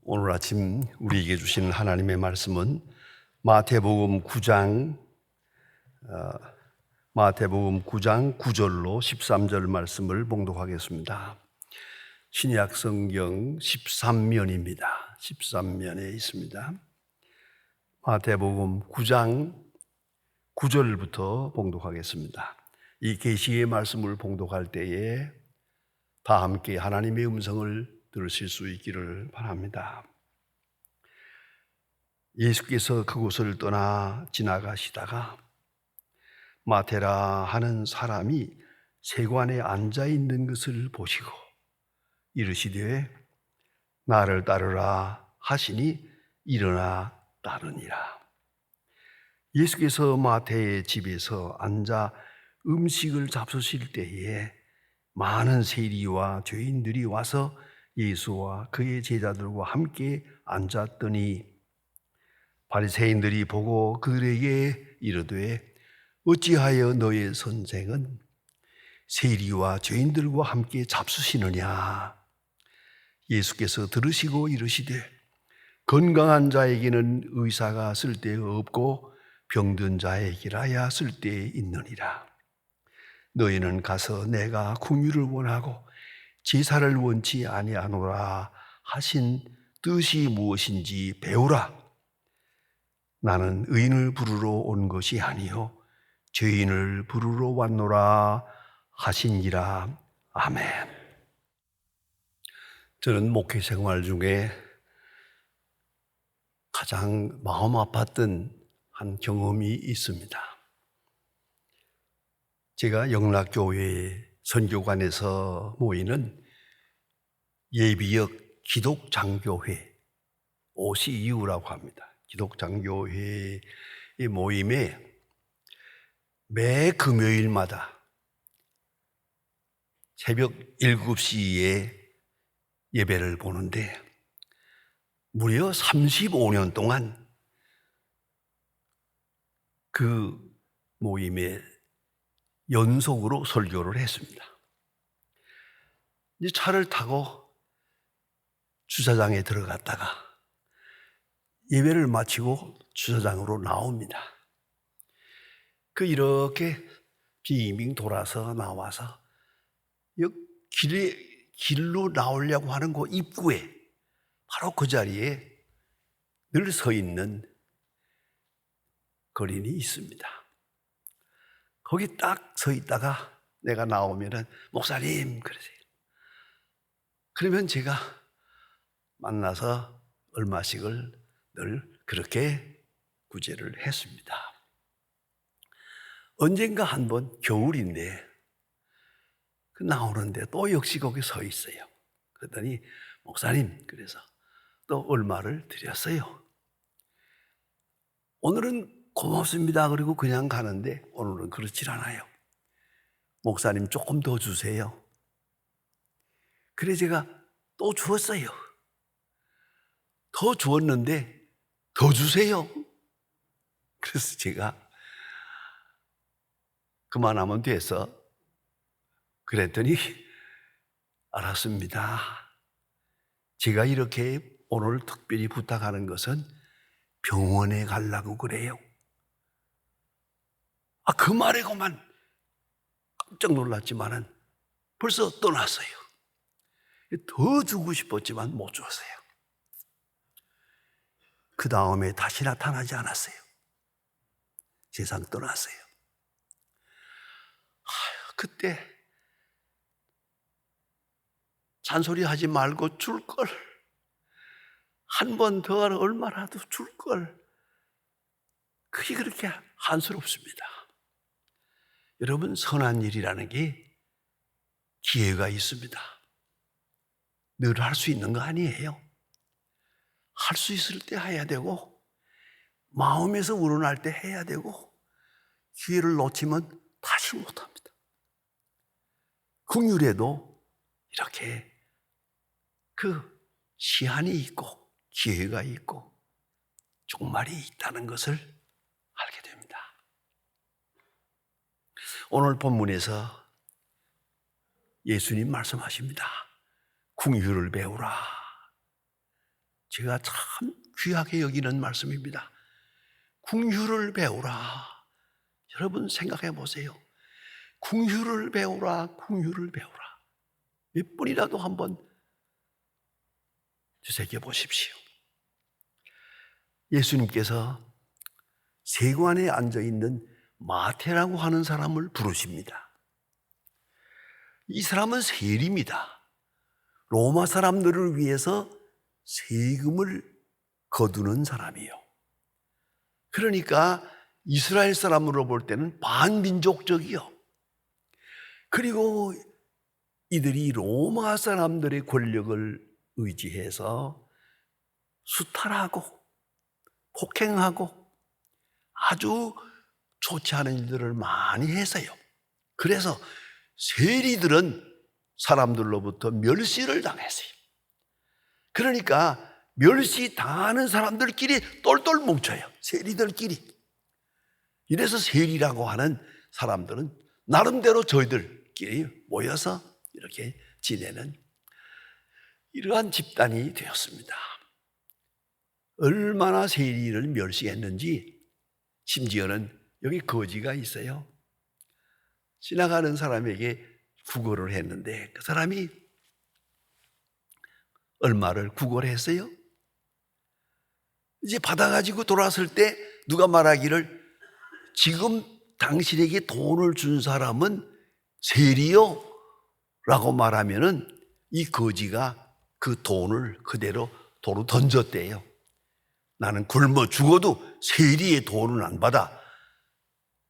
오늘 아침 우리에게 주신 하나님의 말씀은 마태복음 9장 9절로 13절 말씀을 봉독하겠습니다. 신약 성경 13면입니다. 13면에 있습니다. 마태복음 9장 9절부터 봉독하겠습니다. 이 계시의 말씀을 봉독할 때에 다 함께 하나님의 음성을 들으실 수 있기를 바랍니다. 예수께서 그곳을 떠나 지나가시다가 마테라 하는 사람이 세관에 앉아 있는 것을 보시고 이르시되 나를 따르라 하시니 일어나 따르니라. 예수께서 마태의 집에서 앉아 음식을 잡수실 때에 많은 세리와 죄인들이 와서 예수와 그의 제자들과 함께 앉았더니 바리새인들이 보고 그들에게 이르되 어찌하여 너의 선생은 세리와 죄인들과 함께 잡수시느냐. 예수께서 들으시고 이르시되 건강한 자에게는 의사가 쓸데없고 병든 자에게라야 쓸데 있느니라. 너희는 가서 내가 긍휼을 원하고 제사를 원치 아니하노라 하신 뜻이 무엇인지 배우라. 나는 의인을 부르러 온 것이 아니요 죄인을 부르러 왔노라 하시니라. 아멘. 저는 목회 생활 중에 가장 마음 아팠던 한 경험이 있습니다. 제가 영락교회 선교관에서 모이는 예비역 기독장교회 OCU라고 합니다. 기독장교회의 모임에 매 금요일마다 새벽 7시에 예배를 보는데 무려 35년 동안 그 모임에 연속으로 설교를 했습니다. 이제 차를 타고 주차장에 들어갔다가 예배를 마치고 주차장으로 나옵니다. 이렇게 빙빙 돌아서 나와서 길로 나오려고 하는 그 입구에 바로 그 자리에 늘 서 있는 거린이 있습니다. 거기 딱 서 있다가 내가 나오면은 목사님 그러세요. 그러면 제가 만나서 얼마씩을 늘 그렇게 구제를 했습니다. 언젠가 한번 겨울인데 나오는데 또 역시 거기 서 있어요. 그랬더니 목사님 그래서 또 얼마를 드렸어요. 오늘은 고맙습니다. 그리고 그냥 가는데 오늘은 그렇지 않아요. 목사님 조금 더 주세요. 그래 제가 또 주었어요. 더 주었는데 더 주세요. 그래서 제가 그만하면 돼서 그랬더니 알았습니다. 제가 이렇게 오늘 특별히 부탁하는 것은 병원에 가려고 그래요. 그 말에 그만 깜짝 놀랐지만은 벌써 떠났어요. 더 주고 싶었지만 못 줬어요. 그 다음에 다시 나타나지 않았어요. 세상 떠났어요. 그때 잔소리 하지 말고 줄 걸. 한 번 더 얼마라도 줄 걸. 그게 그렇게 한스럽습니다. 여러분, 선한 일이라는 게 기회가 있습니다. 늘 할 수 있는 거 아니에요. 할 수 있을 때 해야 되고 마음에서 우러날 때 해야 되고 기회를 놓치면 다시 못합니다. 긍휼에도 이렇게 그 시한이 있고 기회가 있고 종말이 있다는 것을 알게 됩니다. 오늘 본문에서 예수님 말씀하십니다. 긍휼을 배우라. 제가 참 귀하게 여기는 말씀입니다. 긍휼을 배우라. 여러분 생각해 보세요. 긍휼을 배우라, 긍휼을 배우라. 몇 번이라도 한번 되새겨 보십시오. 예수님께서 세관에 앉아있는 마태라고 하는 사람을 부르십니다. 이 사람은 세리입니다. 로마 사람들을 위해서 세금을 거두는 사람이에요. 그러니까 이스라엘 사람으로 볼 때는 반민족적이요. 그리고 이들이 로마 사람들의 권력을 의지해서 수탈하고 폭행하고 아주 좋지 않은 일들을 많이 했어요. 그래서 세리들은 사람들로부터 멸시를 당했어요. 그러니까 멸시 당하는 사람들끼리 똘똘 뭉쳐요. 세리들끼리. 이래서 세리라고 하는 사람들은 나름대로 저희들끼리 모여서 이렇게 지내는 이러한 집단이 되었습니다. 얼마나 세리를 멸시했는지, 심지어는 여기 거지가 있어요. 지나가는 사람에게 구걸을 했는데 그 사람이 얼마를 구걸을 했어요? 이제 받아가지고 돌아왔을 때 누가 말하기를 지금 당신에게 돈을 준 사람은 세리요? 라고 말하면은 이 거지가 그 돈을 그대로 도로 던졌대요. 나는 굶어 죽어도 세리의 돈은 안 받아.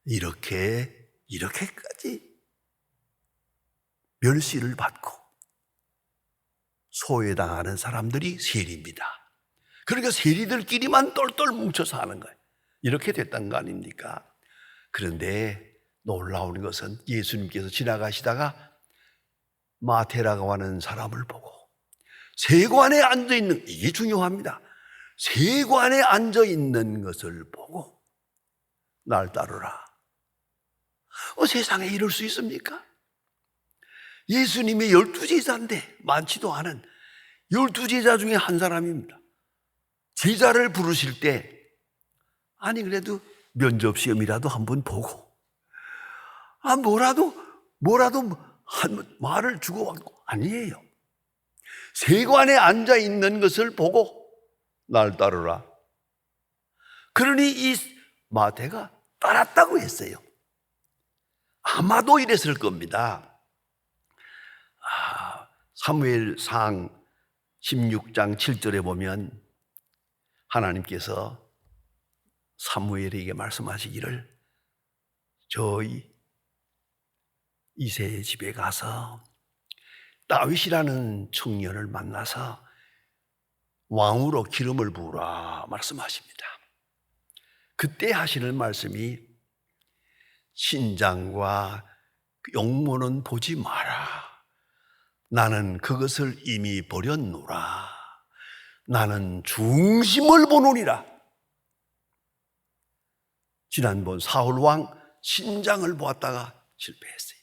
이렇게까지 멸시를 받고 소외당하는 사람들이 세리입니다. 그러니까 세리들끼리만 똘똘 뭉쳐서 하는 거예요. 이렇게 됐던 거 아닙니까? 그런데 놀라운 것은 예수님께서 지나가시다가 마태라고 하는 사람을 보고 세관에 앉아있는, 이게 중요합니다. 세관에 앉아있는 것을 보고 날 따르라. 세상에 이럴 수 있습니까? 예수님이 12제자인데 많지도 않은 12제자 중에 한 사람입니다. 제자를 부르실 때 아니 그래도 면접시험이라도 한번 보고 뭐라도 한 말을 주고받고 아니에요. 세관에 앉아있는 것을 보고 날 따르라. 그러니 이 마태가 따랐다고 했어요. 아마도 이랬을 겁니다. 사무엘상 16장 7절에 보면 하나님께서 사무엘에게 말씀하시기를 저희 이새의 집에 가서 다윗이라는 청년을 만나서 왕으로 기름을 부으라 말씀하십니다. 그때 하시는 말씀이 신장과 용모는 보지 마라. 나는 그것을 이미 버렸노라. 나는 중심을 보노니라. 지난번 사울 왕 신장을 보았다가 실패했어요.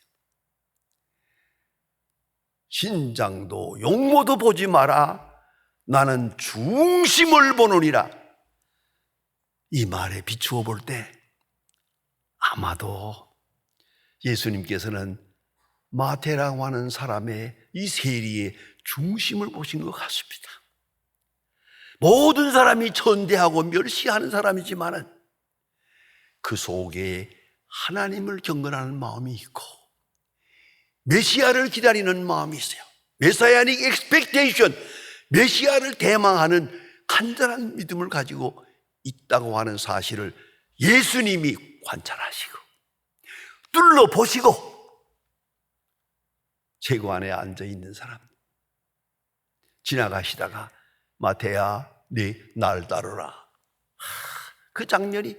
신장도 용모도 보지 마라. 나는 중심을 보노니라. 이 말에 비추어 볼 때 아마도 예수님께서는 마태라고 하는 사람의 이 세리의 중심을 보신 것 같습니다. 모든 사람이 천대하고 멸시하는 사람이지만은 그 속에 하나님을 경건하는 마음이 있고 메시아를 기다리는 마음이 있어요. 메시아닉 expectation, 메시아를 대망하는 간절한 믿음을 가지고 있다고 하는 사실을 예수님이 관찰하시고 둘러보시고 세관에 앉아있는 사람 지나가시다가 마태야 네 날 따르라. 그 장면이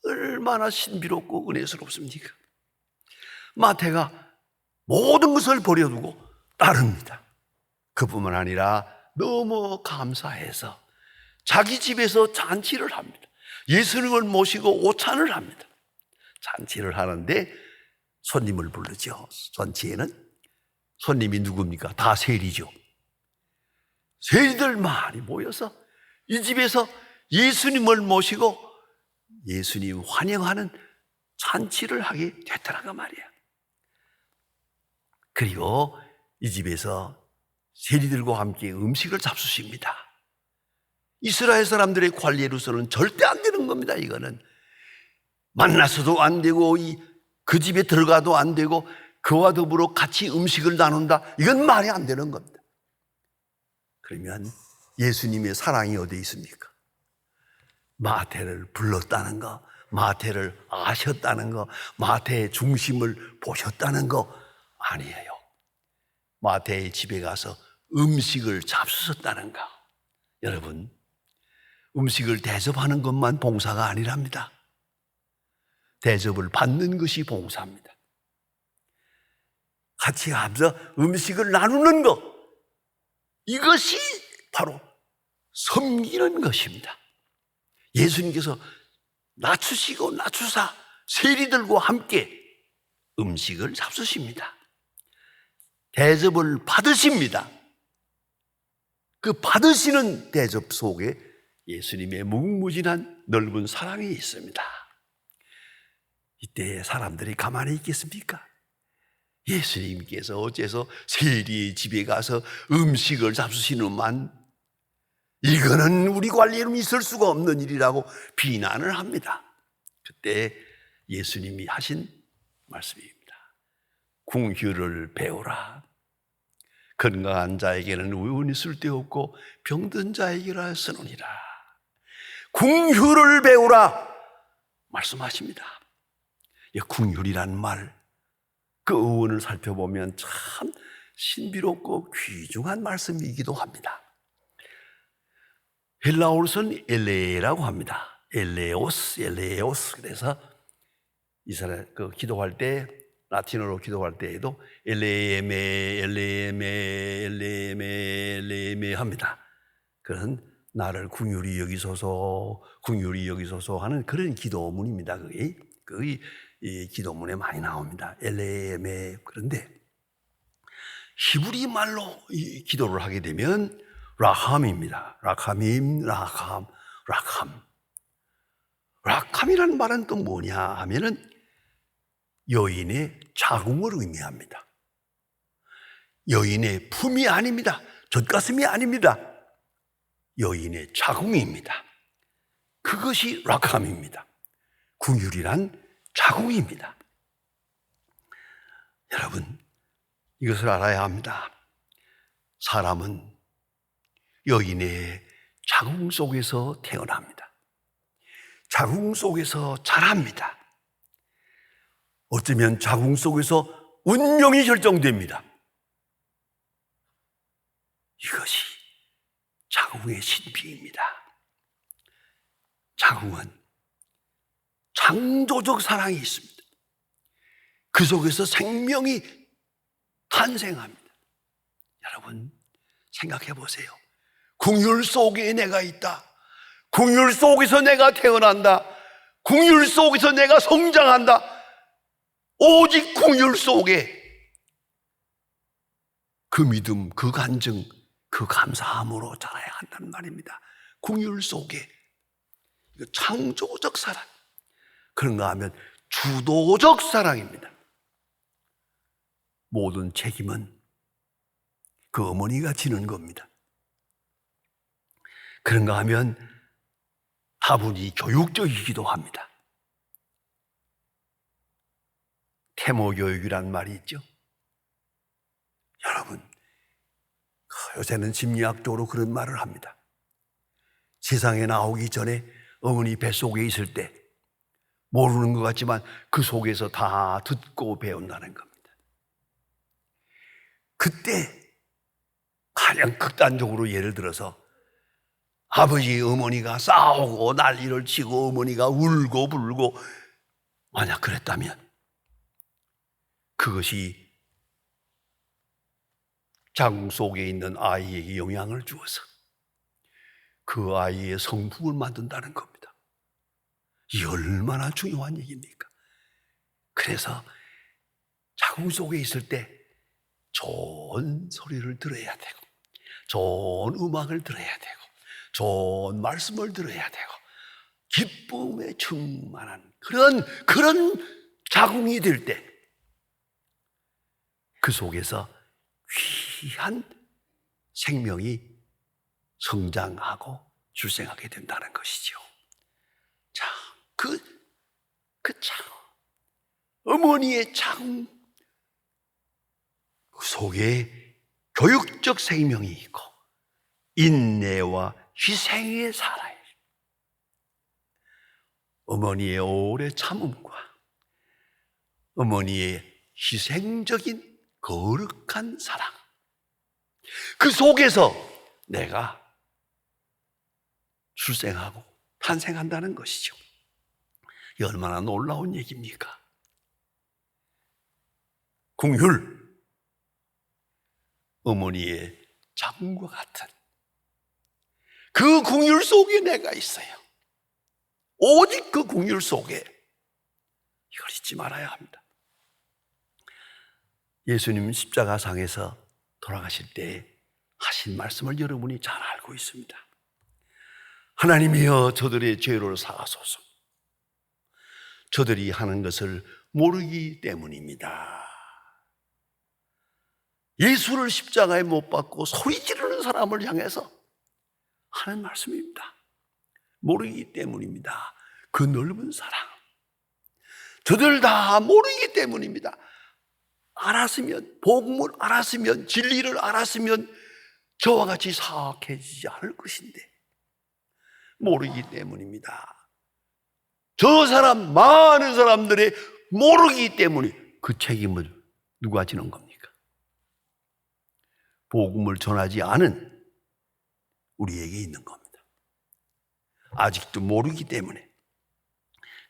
얼마나 신비롭고 은혜스럽습니까? 마태가 모든 것을 버려두고 따릅니다. 그뿐만 아니라 너무 감사해서 자기 집에서 잔치를 합니다. 예수님을 모시고 오찬을 합니다. 잔치를 하는데 손님을 부르죠. 잔치에는 손님이 누굽니까? 다 세리죠. 세리들 많이 모여서 이 집에서 예수님을 모시고 예수님 환영하는 잔치를 하게 됐다는 말이야. 그리고 이 집에서 세리들과 함께 음식을 잡수십니다. 이스라엘 사람들의 관례로서는 절대 안 되는 겁니다. 이거는 만나서도 안 되고 그 집에 들어가도 안 되고 그와 더불어 같이 음식을 나눈다. 이건 말이 안 되는 겁니다. 그러면 예수님의 사랑이 어디에 있습니까? 마태를 불렀다는 거, 마태를 아셨다는 거, 마태의 중심을 보셨다는 거 아니에요. 마태의 집에 가서 음식을 잡수셨다는 거. 여러분, 음식을 대접하는 것만 봉사가 아니랍니다. 대접을 받는 것이 봉사입니다. 같이 앉아 음식을 나누는 것, 이것이 바로 섬기는 것입니다. 예수님께서 낮추시고 낮추사 세리들과 함께 음식을 잡수십니다. 대접을 받으십니다. 그 받으시는 대접 속에 예수님의 무궁무진한 넓은 사랑이 있습니다. 이때 사람들이 가만히 있겠습니까? 예수님께서 어째서 세리의 집에 가서 음식을 잡수시는만, 이거는 우리 관리에는 있을 수가 없는 일이라고 비난을 합니다. 그때 예수님이 하신 말씀입니다. 궁휼을 배우라. 건강한 자에게는 의원이 쓸데없고 병든 자에게라 쓰느니라. 궁휼을 배우라 말씀하십니다. 이 궁휼이란 말, 그 의원을 살펴보면 참 신비롭고 귀중한 말씀이기도 합니다. 헬라어로서는 엘레라고 합니다. 엘레오스. 그래서 이스라엘 기도할 때, 라틴어로 기도할 때에도 엘레메 합니다. 그런 나를 궁휼히 여기소서 하는 그런 기도문입니다. 그게 이 기도문에 많이 나옵니다. 엘레메. 그런데 히브리 말로 이 기도를 하게 되면 라함입니다. 라함이라는 말은 또 뭐냐 하면은 여인의 자궁을 의미합니다. 여인의 품이 아닙니다. 젖가슴이 아닙니다. 여인의 자궁입니다. 그것이 라함입니다. 궁휼이란 자궁입니다. 여러분, 이것을 알아야 합니다. 사람은 여인의 자궁 속에서 태어납니다. 자궁 속에서 자랍니다. 어쩌면 자궁 속에서 운명이 결정됩니다. 이것이 자궁의 신비입니다. 자궁은 창조적 사랑이 있습니다. 그 속에서 생명이 탄생합니다. 여러분, 생각해 보세요. 궁휼 속에 내가 있다. 궁휼 속에서 내가 태어난다. 궁휼 속에서 내가 성장한다. 오직 궁휼 속에 그 믿음, 그 간증, 그 감사함으로 자라야 한다는 말입니다. 궁휼 속에. 이거 창조적 사랑. 그런가 하면 주도적 사랑입니다. 모든 책임은 그 어머니가 지는 겁니다. 그런가 하면 다분히 교육적이기도 합니다. 태모교육이란 말이 있죠. 여러분, 요새는 심리학적으로 그런 말을 합니다. 세상에 나오기 전에 어머니 뱃속에 있을 때 모르는 것 같지만 그 속에서 다 듣고 배운다는 겁니다. 그때 가장 극단적으로 예를 들어서 아버지 어머니가 싸우고 난리를 치고 어머니가 울고 불고 만약 그랬다면 그것이 자궁 속에 있는 아이에게 영향을 주어서 그 아이의 성품을 만든다는 겁니다. 이 얼마나 중요한 얘기입니까? 그래서 자궁 속에 있을 때 좋은 소리를 들어야 되고 좋은 음악을 들어야 되고 좋은 말씀을 들어야 되고 기쁨에 충만한 그런 자궁이 될 때 그 속에서 귀한 생명이 성장하고 출생하게 된다는 것이죠. 자, 어머니의 자궁 속에 교육적 생명이 있고 인내와 희생의 살아요. 어머니의 오래 참음과 어머니의 희생적인 거룩한 사랑, 그 속에서 내가 출생하고 탄생한다는 것이죠. 이 얼마나 놀라운 얘기입니까? 궁율, 어머니의 자궁과 같은 그 궁율 속에 내가 있어요. 오직 그 궁율 속에 이걸 잊지 말아야 합니다. 예수님 십자가상에서 돌아가실 때 하신 말씀을 여러분이 잘 알고 있습니다. 하나님이여 저들의 죄를 사하소서. 저들이 하는 것을 모르기 때문입니다. 예수를 십자가에 못 박고 소리 지르는 사람을 향해서 하는 말씀입니다. 모르기 때문입니다. 그 넓은 사랑. 저들 다 모르기 때문입니다. 알았으면, 복음을 알았으면, 진리를 알았으면 저와 같이 사악해지지 않을 것인데 모르기 때문입니다. 저 사람, 많은 사람들의 모르기 때문에 그 책임을 누가 지는 겁니까? 복음을 전하지 않은 우리에게 있는 겁니다. 아직도 모르기 때문에.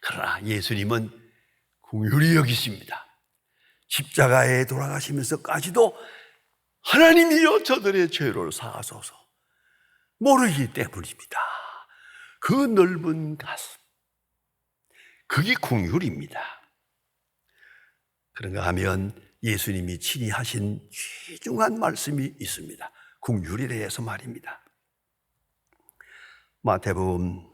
그러나 예수님은 긍휼히 여기십니다. 십자가에 돌아가시면서까지도 하나님이여 저들의 죄를 사하소서. 모르기 때문입니다. 그 넓은 가슴, 그게 긍휼입니다. 그런가 하면 예수님이 친히 하신 귀중한 말씀이 있습니다. 긍휼에 대해서 말입니다. 마태복음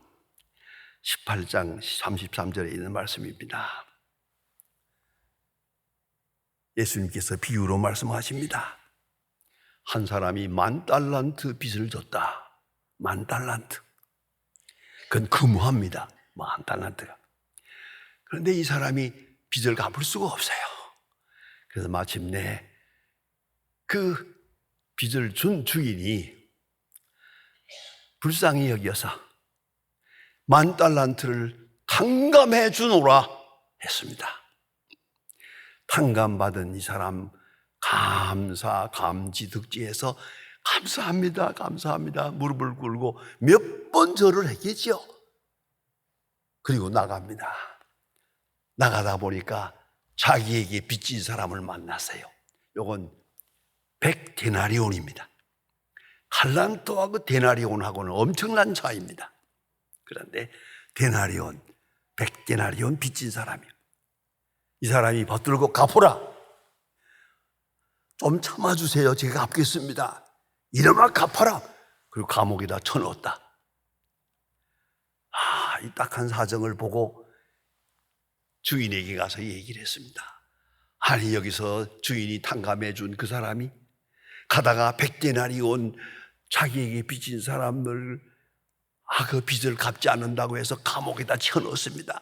18장 33절에 있는 말씀입니다. 예수님께서 비유로 말씀하십니다. 한 사람이 10,000달란트 빚을 졌다. 10,000달란트. 그건 금화입니다. 10,000달란트가. 그런데 이 사람이 빚을 갚을 수가 없어요. 그래서 마침내 그 빚을 준 주인이 불쌍히 여겨서 10,000달란트를 탕감해 주노라 했습니다. 탕감받은 이 사람 감사, 감지, 득지해서 감사합니다, 감사합니다 무릎을 꿇고 몇 번 절을 했겠죠. 그리고 나갑니다. 나가다 보니까 자기에게 빚진 사람을 만났어요. 요건 100데나리온입니다. 칼란토하고 데나리온하고는 엄청난 차이입니다. 그런데 데나리온, 100데나리온 빚진 사람이요. 이 사람이 받들고 갚으라. 좀 참아주세요. 제가 갚겠습니다. 이러면 갚아라. 그리고 감옥에다 쳐넣었다. 이 딱한 사정을 보고 주인에게 가서 얘기를 했습니다. 아니, 여기서 주인이 탕감해 준 그 사람이 가다가 100데나리온 자기에게 빚진 사람을 그 빚을 갚지 않는다고 해서 감옥에다 쳐넣었습니다.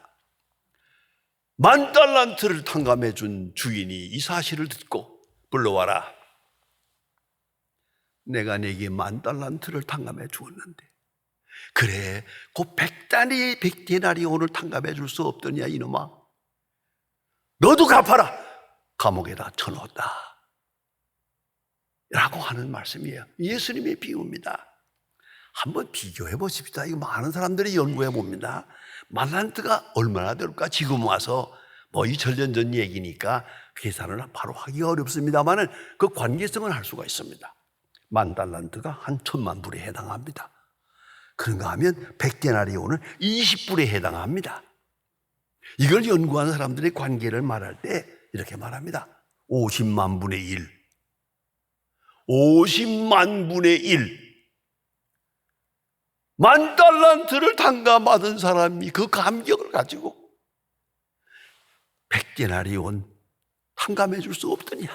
10,000달란트를 탕감해 준 주인이 이 사실을 듣고 불러와라. 내가 네게 10,000달란트를 탕감해 주었는데 그래 그 100데나리온을 탕감해 줄 수 없더냐 이놈아. 너도 갚아라. 감옥에다 쳐넣었다 라고 하는 말씀이에요. 예수님의 비유입니다. 한번 비교해 보십시다. 이거 많은 사람들이 연구해 봅니다. 10,000달란트가 얼마나 될까? 지금 와서 뭐 2000년 전 얘기니까 계산을 바로 하기가 어렵습니다만 그 관계성을 할 수가 있습니다. 10,000달란트가 한 1,000만 불에 해당합니다. 그런가 하면 100데나리온은 20불에 해당합니다. 이걸 연구한 사람들의 관계를 말할 때 이렇게 말합니다. 50만 분의 1, 50만 분의 1. 10,000달란트를 탕감받은 사람이 그 감격을 가지고 100데나리온 탕감해 줄 수 없더냐?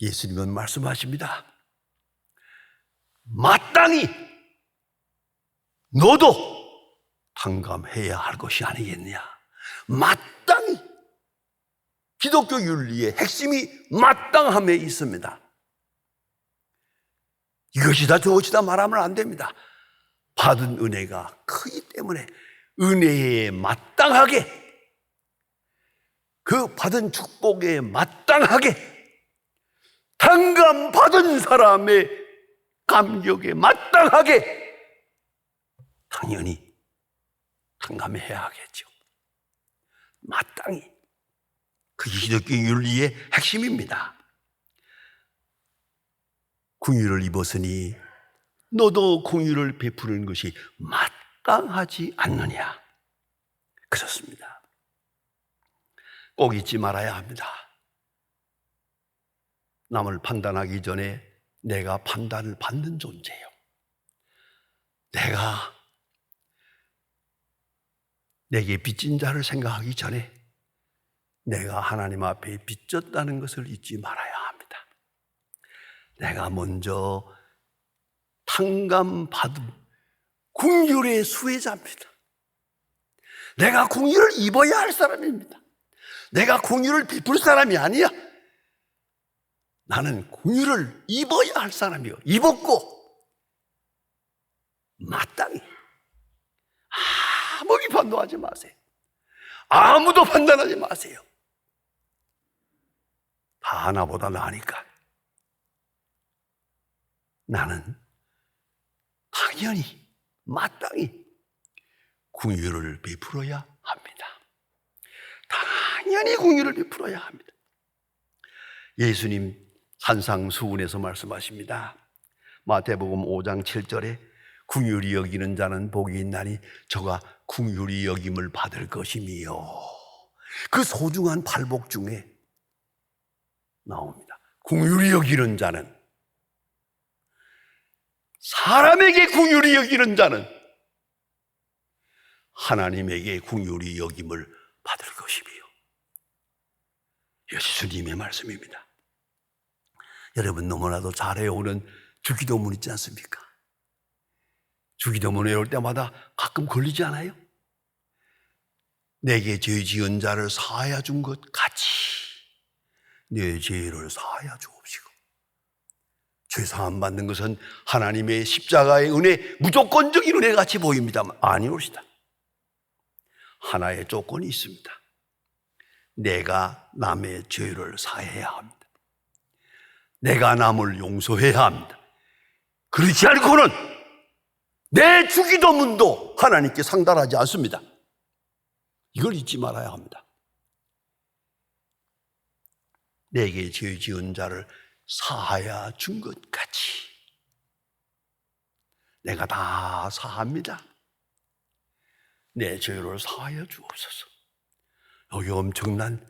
예수님은 말씀하십니다. 마땅히 너도 탕감해야 할 것이 아니겠냐? 마땅히. 기독교 윤리의 핵심이 마땅함에 있습니다. 이것이다 저것이다 말하면 안 됩니다. 받은 은혜가 크기 때문에 은혜에 마땅하게, 그 받은 축복에 마땅하게, 탕감 받은 사람의 감격에 마땅하게 당연히 탕감해야 하겠죠. 마땅히. 그게 기독교 윤리의 핵심입니다. 긍휼을 입었으니 너도 긍휼을 베푸는 것이 마땅하지 않느냐? 그렇습니다. 꼭 잊지 말아야 합니다. 남을 판단하기 전에 내가 판단을 받는 존재예요. 내가 내게 빚진 자를 생각하기 전에 내가 하나님 앞에 빚졌다는 것을 잊지 말아야 합니다. 내가 먼저 탕감받은 긍휼의 수혜자입니다. 내가 긍휼을 입어야 할 사람입니다. 내가 긍휼을 베풀 사람이 아니야. 나는 긍휼을 입어야 할 사람이요. 입었고 마땅히. 아무 비판도 하지 마세요. 아무도 판단하지 마세요. 다 나보다 나으니까. 나는 당연히 마땅히 긍휼을 베풀어야 합니다. 당연히 긍휼을 베풀어야 합니다. 예수님 산상수훈에서 말씀하십니다. 마태복음 5장 7절에 긍휼히 여기는 자는 복이 있나니 저가 긍휼히 여김을 받을 것이미요. 그 소중한 팔복 중에 나옵니다. 긍휼히 여기는 자는, 사람에게 긍휼히 여기는 자는 하나님에게 긍휼히 여김을 받을 것이미요. 예수님의 말씀입니다. 여러분 너무나도 잘 외우는 주기도문 있지 않습니까? 주기도문 외울 때마다 가끔 걸리지 않아요? 내게 죄 지은 자를 사하여 준 것 같이 내 죄를 사하여 주옵시고. 죄 사함 받는 것은 하나님의 십자가의 은혜, 무조건적인 은혜 같이 보입니다만 아니옵시다. 하나의 조건이 있습니다. 내가 남의 죄를 사해야 합니다. 내가 남을 용서해야 합니다. 그렇지 않고는 내 주기도문도 하나님께 상달하지 않습니다. 이걸 잊지 말아야 합니다. 내게 죄 지은 자를 사하여 준 것 같이 내가 다 사합니다. 내 죄를 사하여 주옵소서. 여기 엄청난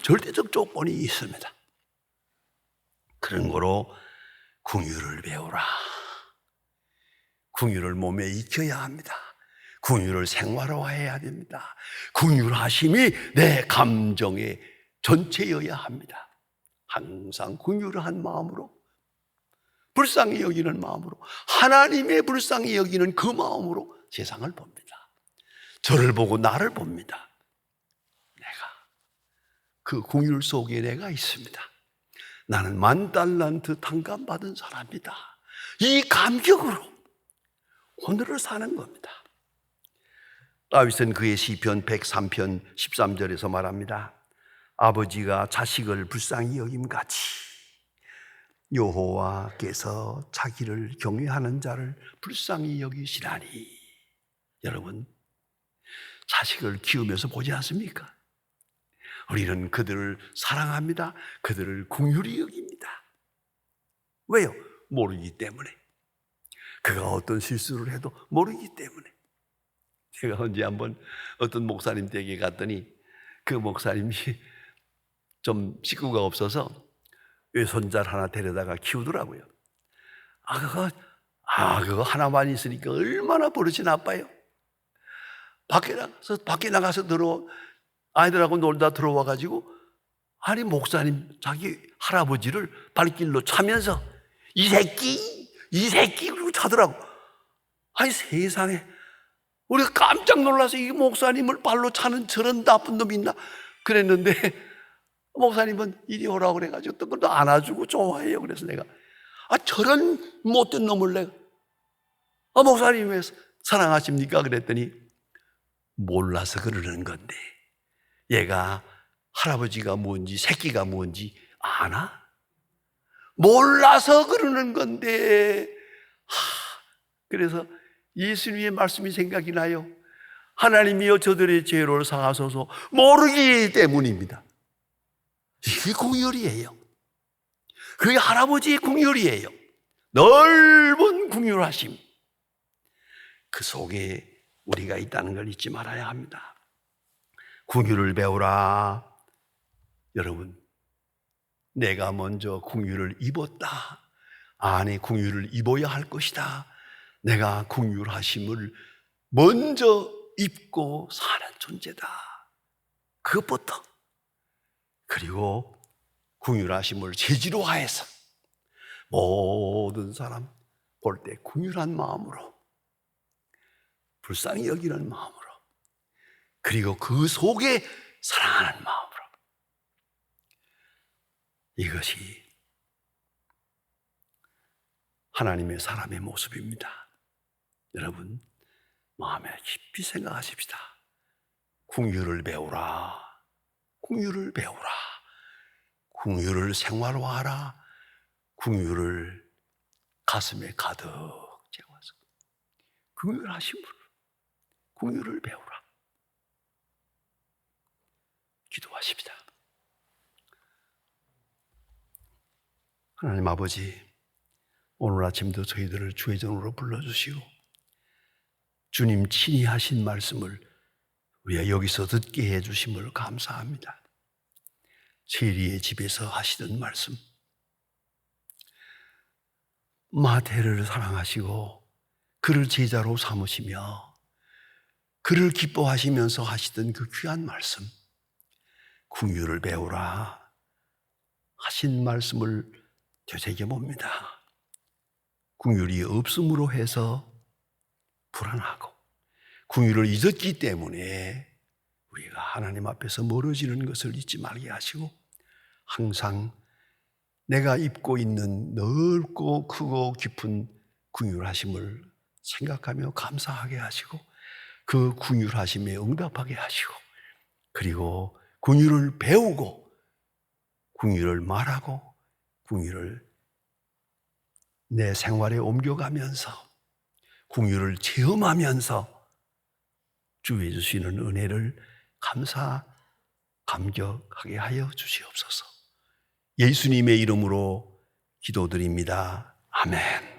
절대적 조건이 있습니다. 그런 거로 긍휼을 배우라. 긍휼을 몸에 익혀야 합니다. 긍휼을 생활화해야 됩니다. 긍휼하심이 내 감정의 전체여야 합니다. 항상 긍휼한 마음으로, 불쌍히 여기는 마음으로, 하나님의 불쌍히 여기는 그 마음으로 세상을 봅니다. 저를 보고 나를 봅니다. 내가 그 긍휼 속에 내가 있습니다. 나는 10,000달란트 탕감받은 사람이다. 이 감격으로 오늘을 사는 겁니다. 다윗은 그의 시편 103편 13절에서 말합니다. 아버지가 자식을 불쌍히 여김같이 여호와께서 자기를 경외하는 자를 불쌍히 여기시라니. 여러분, 자식을 키우면서 보지 않습니까? 우리는 그들을 사랑합니다. 그들을 긍휼히 여깁니다. 왜요? 모르기 때문에. 그가 어떤 실수를 해도 모르기 때문에. 제가 언제 한번 어떤 목사님 댁에 갔더니 그 목사님이 좀 식구가 없어서 외손자를 하나 데려다가 키우더라고요. 그거 그거 하나만 있으니까 얼마나 버릇이 나빠요. 밖에 나가서 아이들하고 놀다 들어와가지고, 아니, 목사님, 자기 할아버지를 발길로 차면서, 이 새끼, 그러고 차더라고. 아니, 세상에. 우리가 깜짝 놀라서 이 목사님을 발로 차는 저런 나쁜 놈이 있나? 그랬는데, 목사님은 이리 오라고 그래가지고 또 그것도 안아주고 좋아해요. 그래서 내가, 저런 못된 놈을 내가, 목사님 왜 사랑하십니까? 그랬더니, 몰라서 그러는 건데, 얘가 할아버지가 뭔지 새끼가 뭔지 아나? 몰라서 그러는 건데. 그래서 예수님의 말씀이 생각이 나요. 하나님이여 저들의 죄를 사하소서. 모르기 때문입니다. 이게 궁휼이에요. 그게 할아버지의 궁휼이에요. 넓은 궁휼하심. 그 속에 우리가 있다는 걸 잊지 말아야 합니다. 궁휼을 배우라. 여러분, 내가 먼저 궁휼을 입었다. 안에 궁휼을 입어야 할 것이다. 내가 궁휼하심을 먼저 입고 사는 존재다. 그것부터. 그리고 궁휼하심을 제지로하여서 모든 사람 볼 때 궁휼한 마음으로, 불쌍히 여기는 마음으로, 그리고 그 속에 사랑하는 마음으로. 이것이 하나님의 사람의 모습입니다. 여러분, 마음에 깊이 생각하십시다. 궁휼을 배우라. 궁휼을 배우라. 궁휼을 생활화하라. 궁휼을 가슴에 가득 채워서 궁휼하심으로 궁휼을 배우라. 기도하십시다. 하나님 아버지, 오늘 아침도 저희들을 주의 전으로 불러주시고 주님 친히 하신 말씀을 우리가 여기서 듣게 해주심을 감사합니다. 세리의 집에서 하시던 말씀, 마태를 사랑하시고 그를 제자로 삼으시며 그를 기뻐하시면서 하시던 그 귀한 말씀, 궁휼을 배우라 하신 말씀을 되새겨봅니다. 궁휼이 없음으로 해서 불안하고 궁휼을 잊었기 때문에 우리가 하나님 앞에서 멀어지는 것을 잊지 말게 하시고 항상 내가 입고 있는 넓고 크고 깊은 궁휼하심을 생각하며 감사하게 하시고 그 궁휼하심에 응답하게 하시고 그리고 궁휼을 배우고 궁휼을 말하고 궁휼을 내 생활에 옮겨가면서 궁휼을 체험하면서 주의 주시는 은혜를 감격하게 하여 주시옵소서. 예수님의 이름으로 기도드립니다. 아멘.